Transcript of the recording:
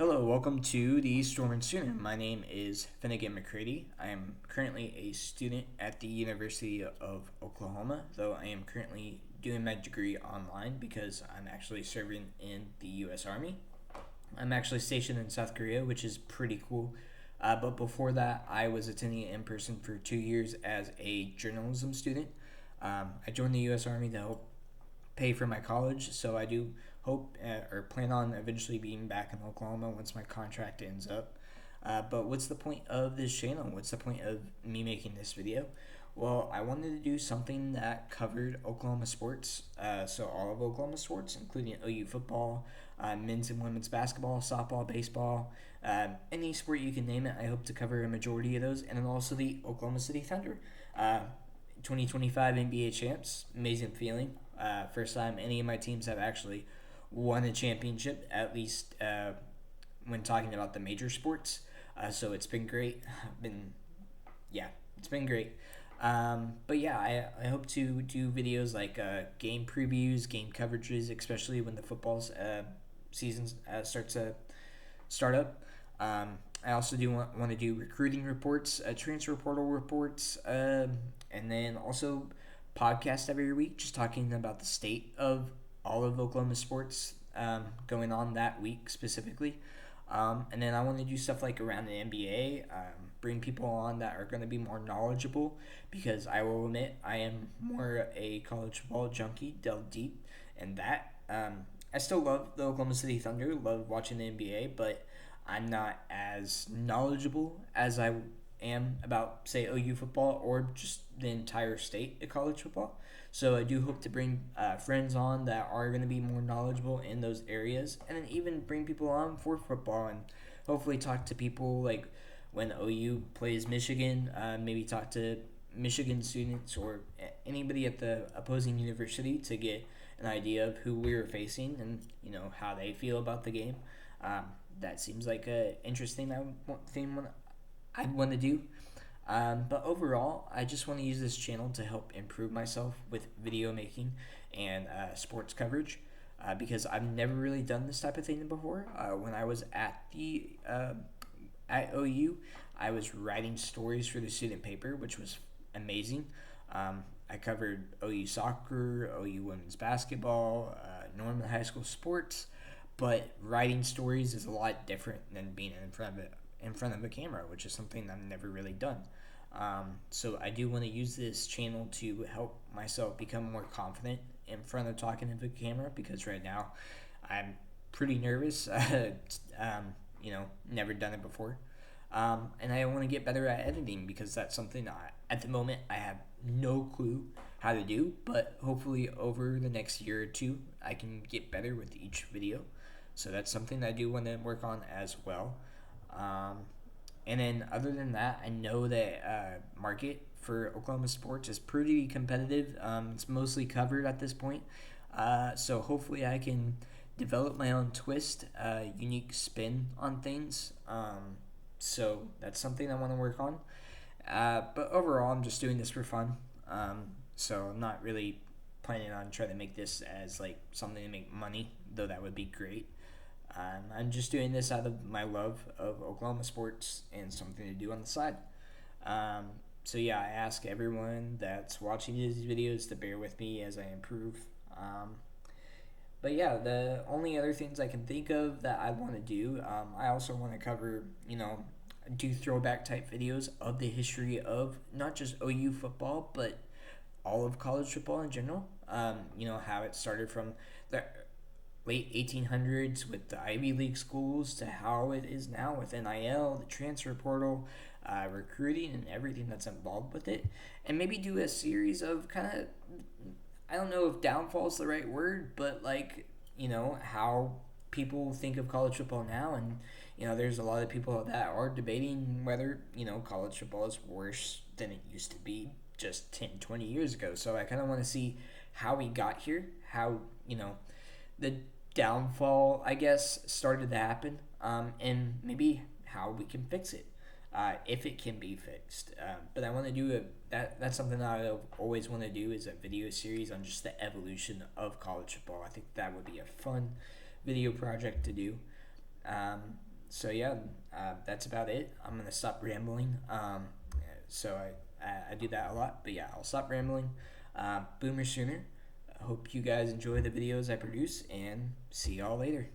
Hello, welcome to the Storm and Student. My name is Finnigan McCrady. I am currently a student at the University of Oklahoma, though I am currently doing my degree online because I'm actually serving in the U.S. Army. I'm actually stationed in South Korea, which is pretty cool. But before that, I was attending it in person for 2 years as a journalism student. I joined the U.S. Army to help pay for my college, so I do hope or plan on eventually being back in Oklahoma once my contract ends up. But what's the point of this channel? What's the point of me making this video? Well, I wanted to do something that covered Oklahoma sports, so all of Oklahoma sports, including OU football, men's and women's basketball, softball, baseball, any sport you can name it. I hope to cover a majority of those, and then also the Oklahoma City Thunder. 2025 NBA champs, amazing feeling. First time any of my teams have actually won a championship, at least when talking about the major sports. So it's been great. It's been great. But yeah, I hope to do videos like game previews, game coverages, especially when the football's season starts to start up. I also do want to do recruiting reports, transfer portal reports, and then also podcast every week, just talking about the state of all of Oklahoma sports going on that week specifically. And then I want to do stuff like around the NBA, bring people on that are going to be more knowledgeable because I will admit I am more a college football junkie, delve deep, and that. I still love the Oklahoma City Thunder, love watching the NBA, but I'm not as knowledgeable as I am about, say, OU football or just the entire state of college football. So I do hope to bring friends on that are going to be more knowledgeable in those areas, and then even bring people on for football and hopefully talk to people like when OU plays Michigan, maybe talk to Michigan students or anybody at the opposing university to get an idea of who we're facing and how they feel about the game. That seems like a interesting thing I'd want to do. But overall, I just want to use this channel to help improve myself with video making and sports coverage because I've never really done this type of thing before. When I was at OU, I was writing stories for the student paper, which was amazing. I covered OU soccer, OU women's basketball, Norman high school sports, but writing stories is a lot different than being in front of a camera, which is something I've never really done. So I do want to use this channel to help myself become more confident in front of talking into the camera because right now I'm pretty nervous. Never done it before. And I want to get better at editing because that's something at the moment I have no clue how to do, but hopefully over the next year or two I can get better with each video. So that's something I do want to work on as well. And then other than that, I know that market for Oklahoma sports is pretty competitive. It's mostly covered at this point. So hopefully I can develop my own twist, unique spin on things. So that's something I want to work on. But overall, I'm just doing this for fun. So I'm not really planning on trying to make this as like something to make money, though that would be great. I'm just doing this out of my love of Oklahoma sports and something to do on the side. So yeah, I ask everyone that's watching these videos to bear with me as I improve. But yeah, the only other things I can think of that I want to do, I also want to cover, do throwback type videos of the history of not just OU football, but all of college football in general. How it started from the late 1800s with the Ivy League schools to how it is now with NIL, the transfer portal, recruiting, and everything that's involved with it. And maybe do a series of kind of, I don't know if downfall is the right word, but how people think of college football now. And, there's a lot of people that are debating whether, college football is worse than it used to be just 10, 20 years ago. So I kind of want to see how we got here, how, the downfall, I guess, started to happen, and maybe how we can fix it, if it can be fixed. But I want to do that's something that I always want to do is a video series on just the evolution of college football. I think that would be a fun video project to do. So yeah, that's about it. I'm gonna stop rambling. So I do that a lot, but yeah, I'll stop rambling. Boomer sooner. I hope you guys enjoy the videos I produce, and see y'all later.